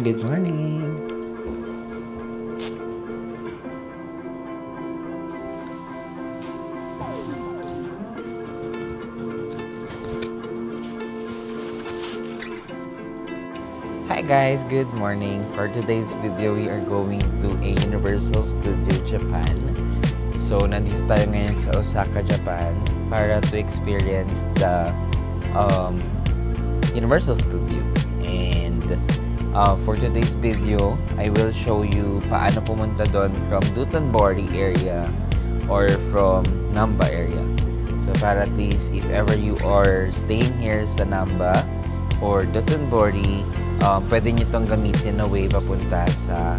Good morning. Hi guys, good morning. For today's video, we are going to a Universal Studio Japan. So, nandito tayo ngayon sa Osaka, Japan para to experience the Universal Studio. And for today's video, I will show you paano pumunta doon from Dotonbori area or from Namba area. So, para at least if ever you are staying here sa Namba or Dotonbori, pwede nyo itong gamitin na way papunta sa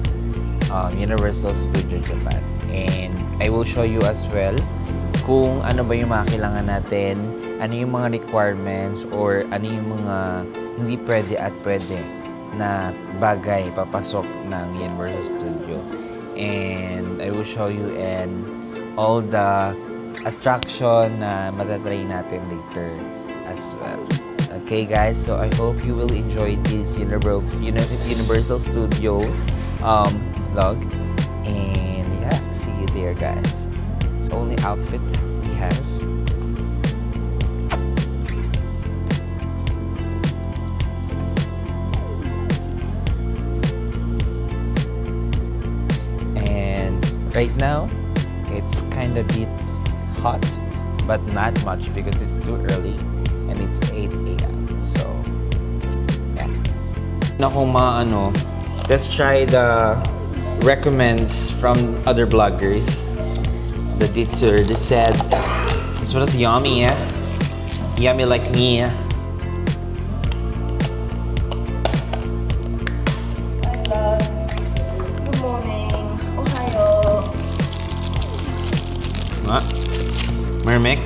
Universal Studio Japan. And I will show you as well kung ano ba yung mga kailangan natin, ano yung mga requirements, or ano yung mga hindi pwede at pwede na bagay papasok ng Universal Studio. And I will show you and all the attraction na matatry natin later as well. Okay guys, so I hope you will enjoy this Universal Studio vlog, and yeah, see you there guys. Only outfit we have. And right now it's kind of bit hot, but not much because it's too early. And it's 8 a.m. So, yeah. Na kung let's try the recommends from other bloggers. The detour, they said this was yummy, yeah? Yummy like me, yeah? Hi, love. Good morning. Ohayo. What? Mermek?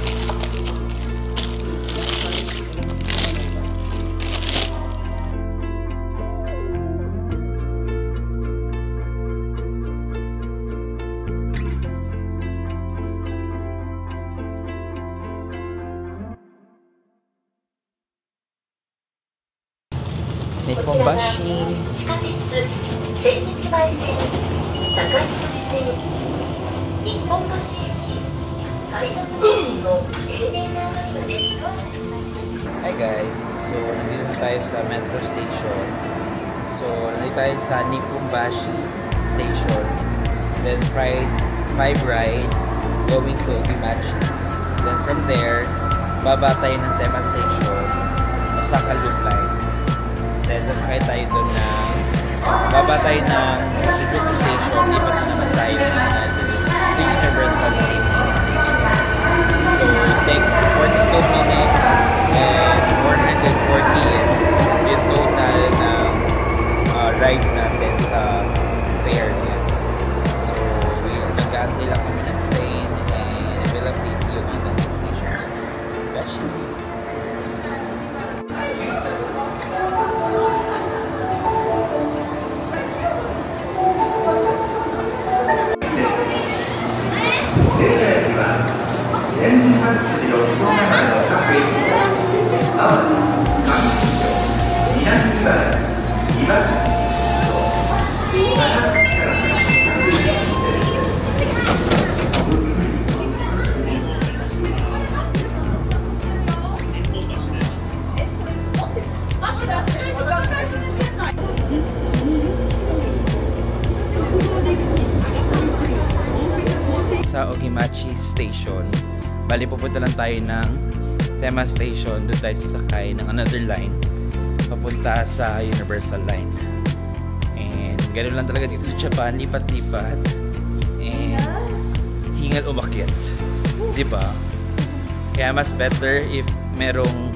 Nipponbashi. Hi guys, so nandito na tayo sa metro station. So nandito tayo sa Nipponbashi station. Then 5 ride going to Ogimachi. Then from there, baba tayo ng Tema Station, Osaka Loop Line. Then sasakay tayo doon na baba tayo ng Shizuoka Station, lipat na naman tayo ng Universal City Station. So it takes 42 minutes and 440 yen yung total ng ride natin sa fare niya. So nag-aantay lang kami ng train, and I will update you on the next station. Gashi. Sa Ogimachi Station, bali pupunta lang tayo ng Tema Station, doon tayo sasakay ng another line papunta sa Universal Line. And ganoon lang talaga dito sa Japan, lipat-lipat and hingal umakyat, diba? Kaya mas better if merong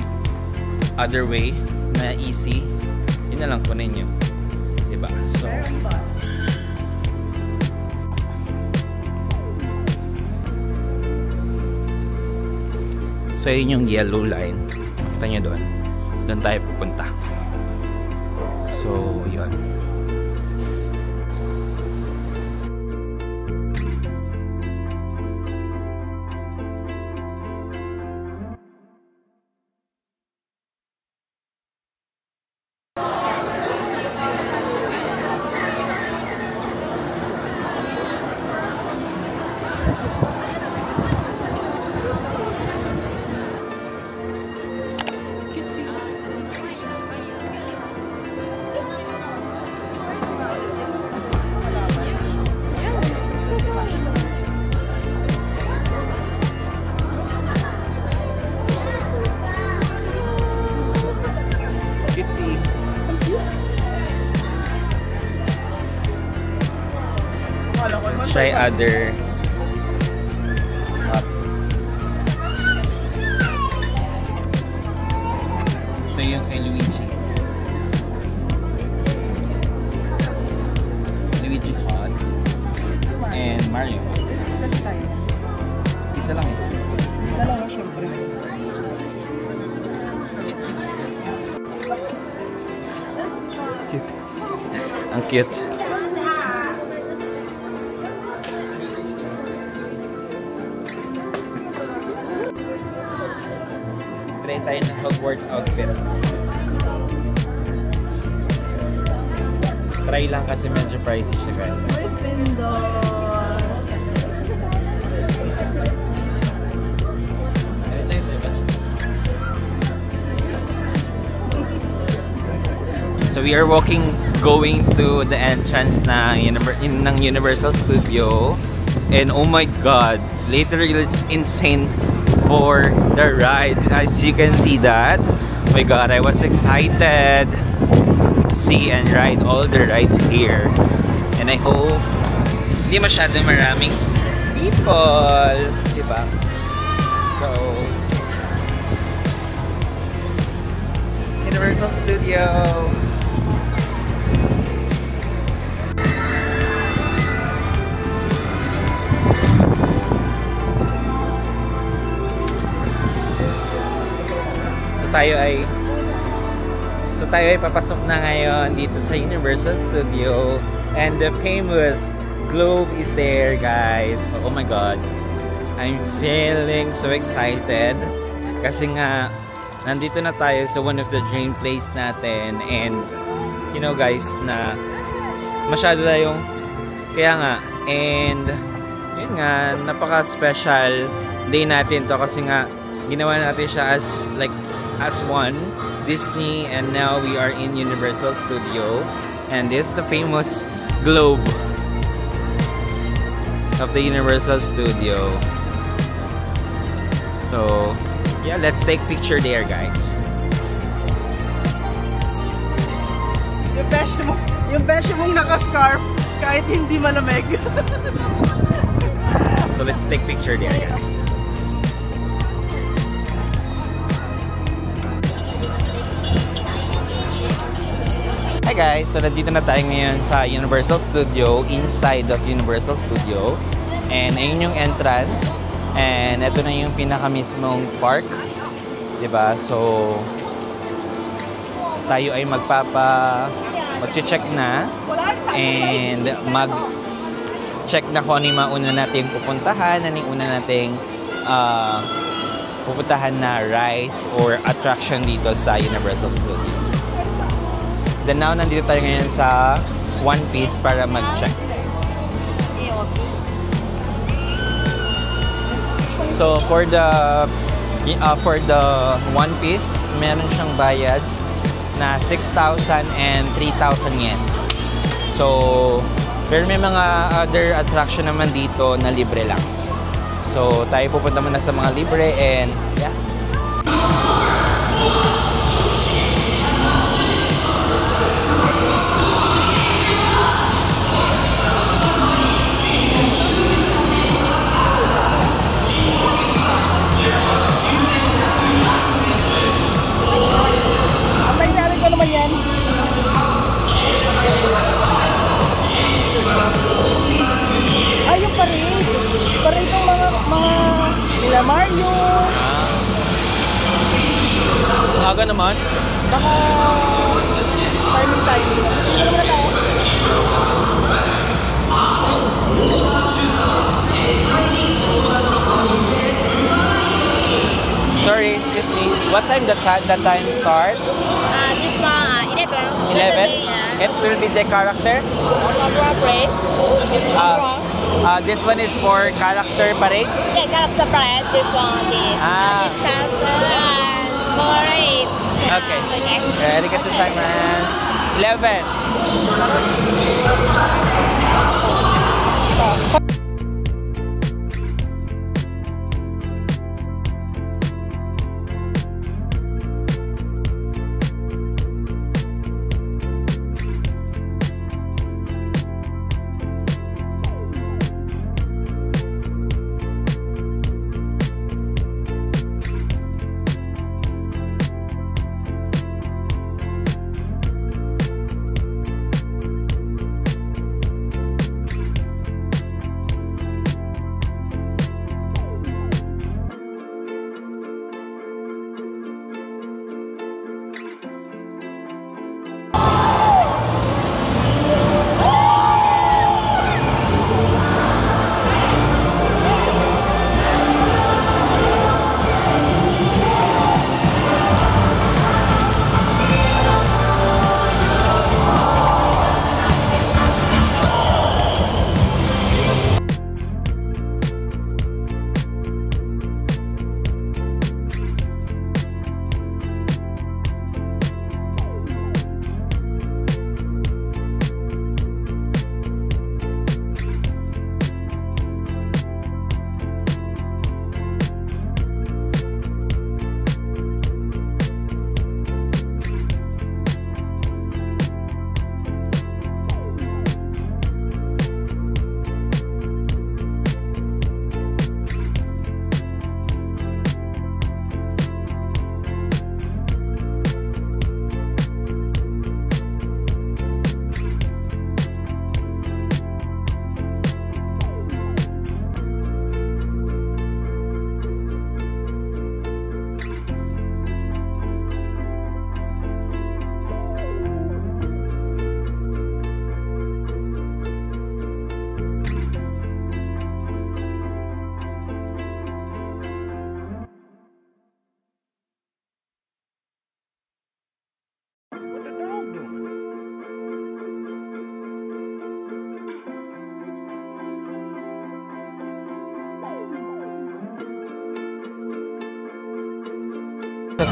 other way na easy, yun na lang kunin nyo, diba? So yun yung yellow line, kita nyo doon tayo pupunta. So yun. try other ito yung kay Luigi. Luigi Hot and Mario. Isa lang tayo. Isa lang eh. Dalawa syempre. Cute. Ang cute. Try tayo ng Hogwarts outfit. Try lang kasi medyo pricey siya, guys. Ay, Pendor! So we are going to the entrance ng Universal Studio, and oh my god, literally it's insane for the ride. As you can see that, oh my god, I was excited to see and ride all the rides here, and I hope hindi masyado maraming people, diba? So Universal Studio. So tayo ay papasok na ngayon dito sa Universal Studio, and the famous globe is there, guys. Oh my god, I'm feeling so excited kasi nga nandito na tayo sa one of the dream place natin, and you know guys na masyado tayong kaya nga, and yun nga, napaka special day natin to kasi nga ginawa natin siya as one Disney, and now we are in Universal Studio, and this is the famous globe of the Universal Studio. So yeah, let's take picture there, guys. Yung beshi mong naka-scarf kahit hindi malamig. So let's take picture there, guys. Hi guys, so nandito na tayo ngayon sa Universal Studio, inside of Universal Studio, and ayun yung entrance, and ito na yung pinaka mismong park, diba? So tayo ay mag-check na, and mag-check na kung ano yung mauna natin pupuntahan, ano yung una nating pupuntahan na rides or attraction dito sa Universal Studio. Then now, nandito tayo ngayon sa One Piece para mag-check. So for the One Piece, meron siyang bayad na 6,000 and 3,000 yen. So pero may mga other attraction naman dito na libre lang. So tayo pupunta muna sa mga libre, and yeah. Mario. Aga naman. Baka timing. Ano naman tayo? Sorry, excuse me. What time the time start? This one, 11. 11? Yeah. It will be the character? This one is for character parade? Yeah, character parade. This one is. This thousand parade. Okay. Ready ka to Simon? 11.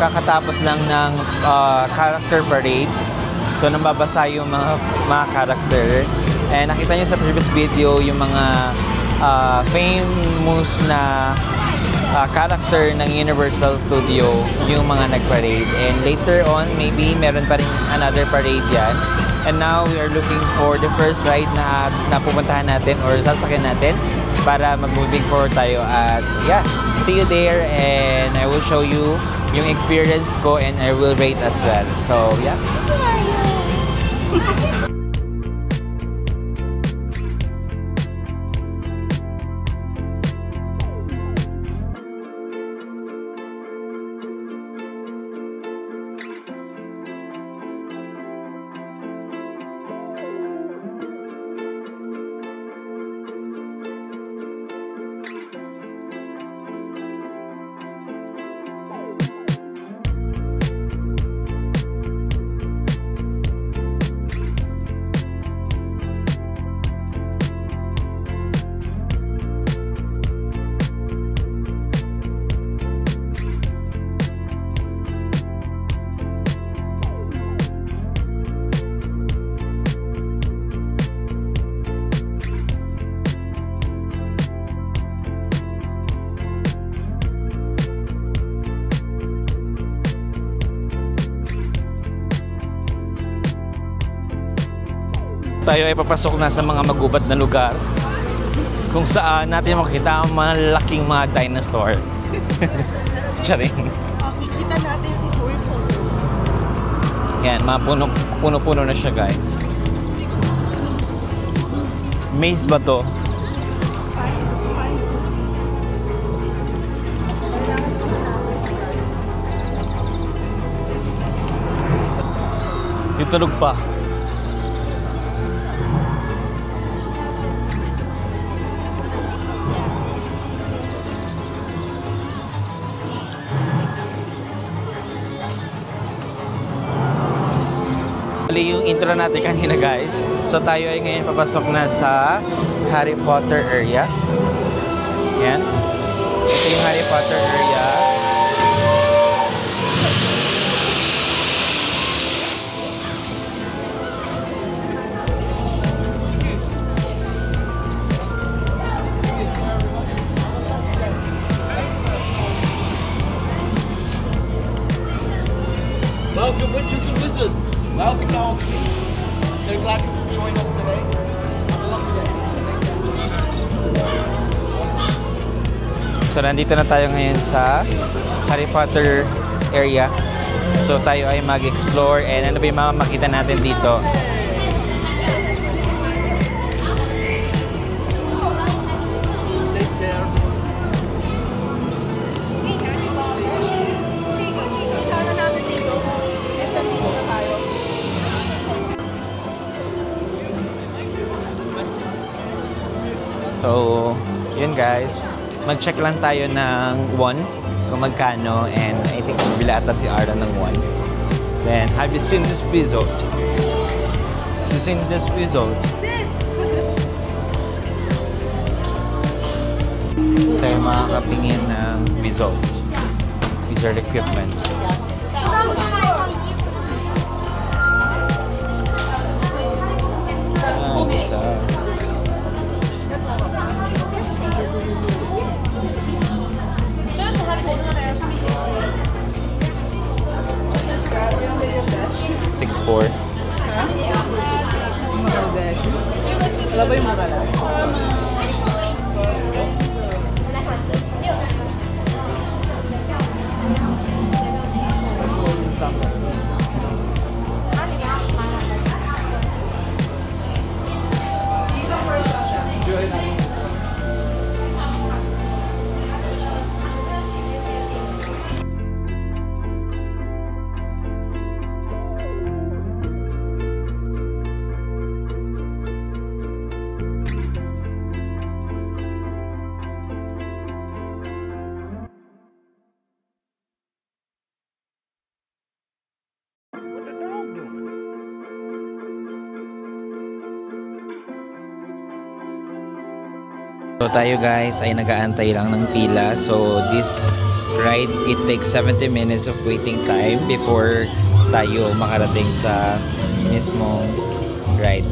kakatapos lang ng character parade. So, nambabasa yung mga character. And nakita nyo sa previous video yung mga famous na character ng Universal Studio, yung mga nag-parade. And later on, maybe meron pa rin another parade yan. And now, we are looking for the first ride na pupuntahan natin or sasakyan natin para mag-moving forward tayo. At yeah, see you there and I will show you yung experience ko and I will rate as well. So yeah. Tayo ay papasok na sa mga magubat na lugar kung saan natin makikita ang malaking mga dinosaur. Charing. Makikita natin si Toy Photo. Yan, mga puno-puno na siya, guys. Maze ba to? Yung tunog pa. Yung intro natin kanina, guys. So tayo ay ngayon papasok na sa Harry Potter area. Yan. Ito yung Harry Potter area. Welcome, witches and wizards. Welcome to Hogsmeade. So glad you could join us today. Have a lovely day. So nandito na tayo ngayon sa Harry Potter area. So tayo ay mag-explore and ano ba yung mga makita natin dito. Take care. Sana natin dito. Kasi dito na tayo. So, yun guys. Mag-check lang tayo ng wand kung magkano and I think mabila ata si Ara ng wand. Then, have you seen this wizard? Have you seen this wizard? Tayo makakatingin ng wizard. Wizard equipment. Ayan siya. $6.4. Wala ba yung magala? So tayo guys ay nag-aantay lang ng pila. So this ride, it takes 70 minutes of waiting time before tayo makarating sa mismong ride.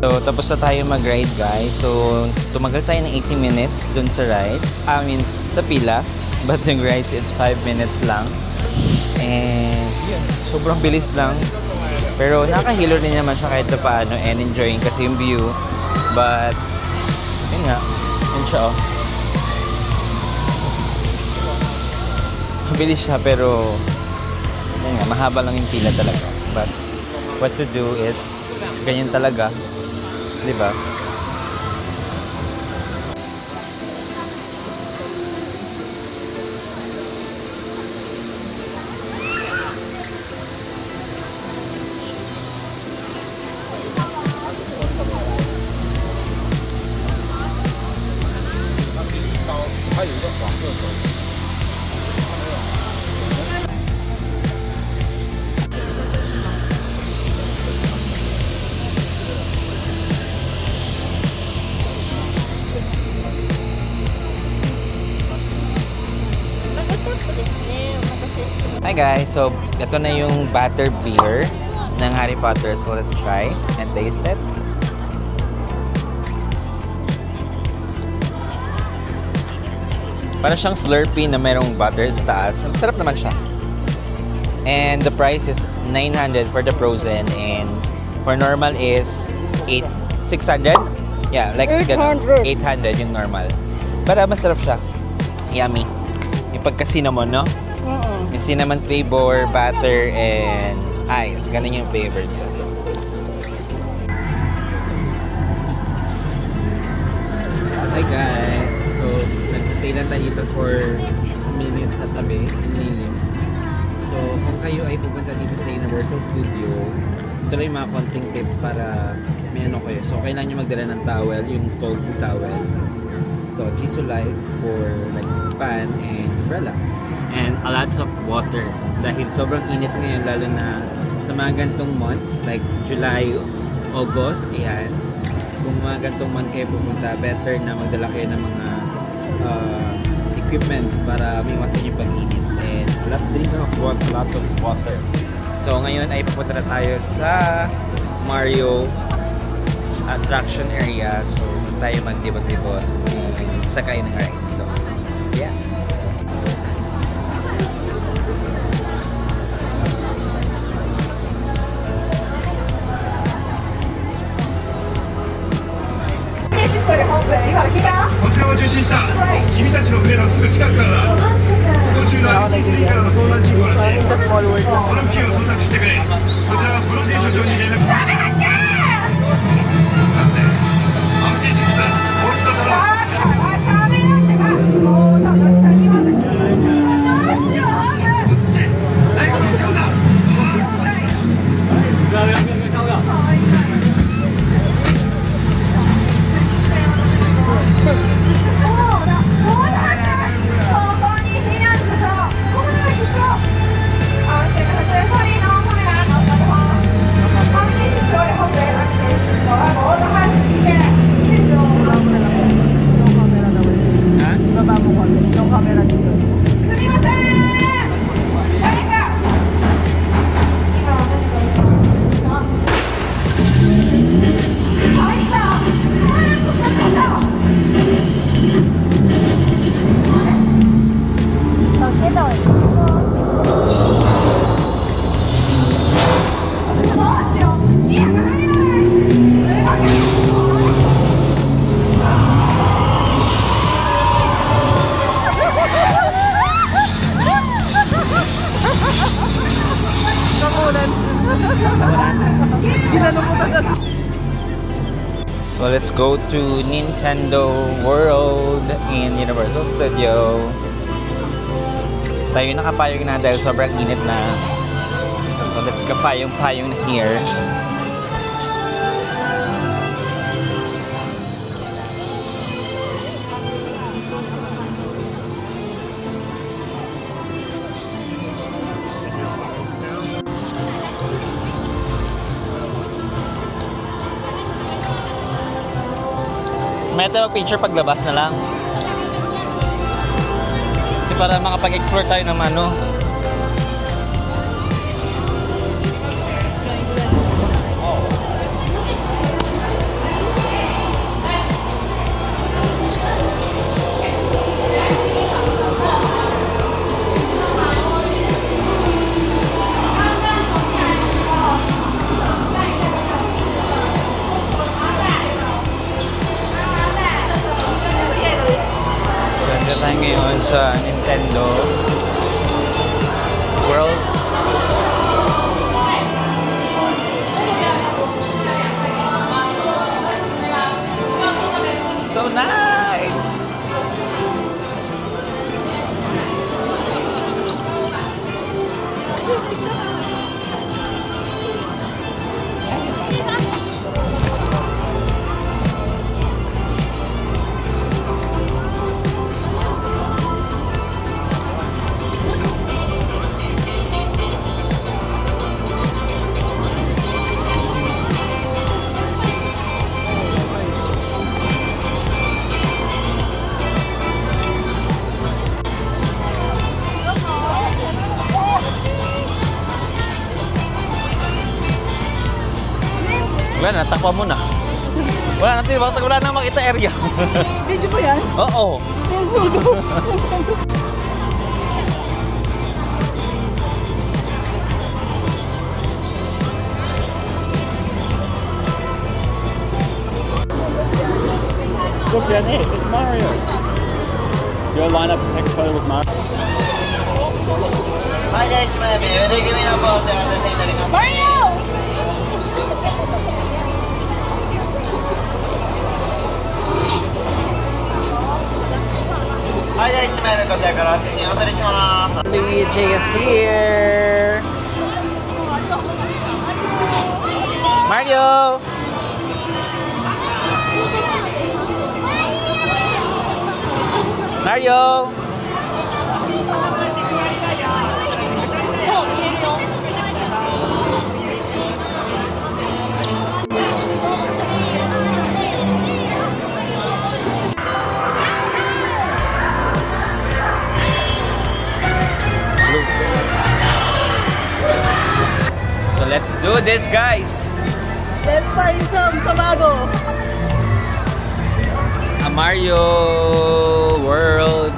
So, tapos na tayo mag-ride, guys. So, tumagal tayo ng 80 minutes dun sa rides. I mean, sa pila. But yung rides, it's 5 minutes lang. And, yun, sobrang bilis lang. Pero, nakahilo din naman siya kahit na paano and enjoying kasi yung view. But, yun nga. Yun siya, oh. Mabilis siya, pero, yun nga, mahaba lang yung pila talaga. But, what to do, it's ganyan talaga. Diba? Hi guys, so ito na yung butter beer ng Harry Potter. So let's try and taste it. Para siyang Slurpee na merong butter sa taas. Sarap naman siya. And the price is 900 for the frozen and for normal is 600. Yeah, like 800 yung normal. Para masarap siya. Yummy. Yung pagka-cinnamon, no? Yung cinnamon flavor, butter, and ice. Ganun yung flavor niya. So, hi guys. So, nag-stay lang tayo dito for a minute sa tabi. Ang lilim. So, kung kayo ay pupunta dito sa Universal Studio, ito lang yung mga konting tips para may ano kayo. So, kailangan nyo magdala ng towel, yung cold towel. Ito, Jisoo Life for like pan and umbrella. And a lot of water dahil sobrang init ngayon lalo na sa mga gantong month like July, August, ayan. Kung mga gantong month kayo pupunta, better na magdala kayo ng mga equipments para maiwasan yung pag-init. And a lot of water. So ngayon ay pupunta na tayo sa Mario attraction area. So tayo mag-dibot-dibot sakay ng ride. So yeah. So let's go to Nintendo World in Universal Studio. Tayo nakapayong na dahil sobrang init na. So let's kapayong-payong na here. tayo mag-picture paglabas na lang. Kasi para makapag-explore tayo ng ano. Tayo ngayon sa Nintendo World. So nice! Wala na, takwa mo na. Wala na, wala na makita area. Video ba yan? Oo. Look, Jenny, it's Mario. You'll line up to take a photo with Mario. Mario! Luigi is here. Mario. Mario. So let's do this, guys. Let's find some Tamago. A Mario World.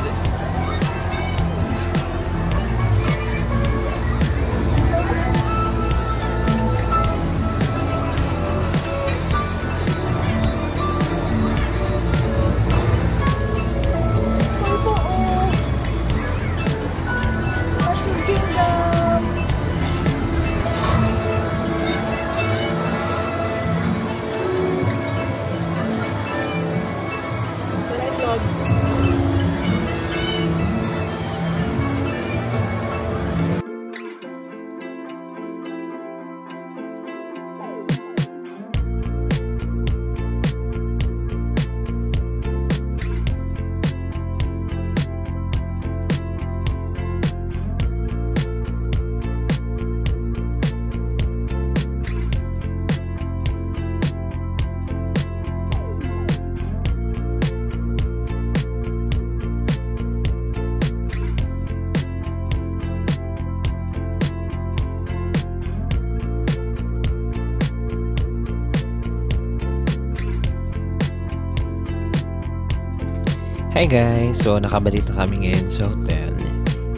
Hi guys! So nakabalik na kami ngayon sa hotel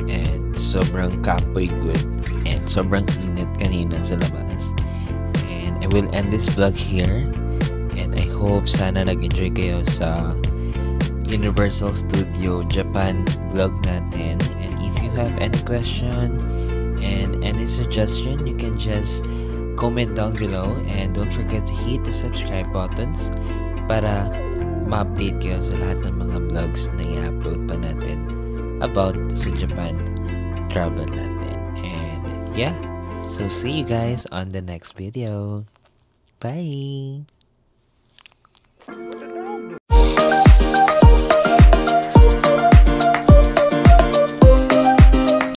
and sobrang kapoy good and sobrang init kanina sa labas. And I will end this vlog here and I hope sana nag-enjoy kayo sa Universal Studio Japan vlog natin. And if you have any question and any suggestion, you can just comment down below and don't forget to hit the subscribe buttons para ma-update kayo sa lahat ng mga vlogs na i-upload pa natin about sa Japan travel natin. And yeah, so see you guys on the next video. Bye!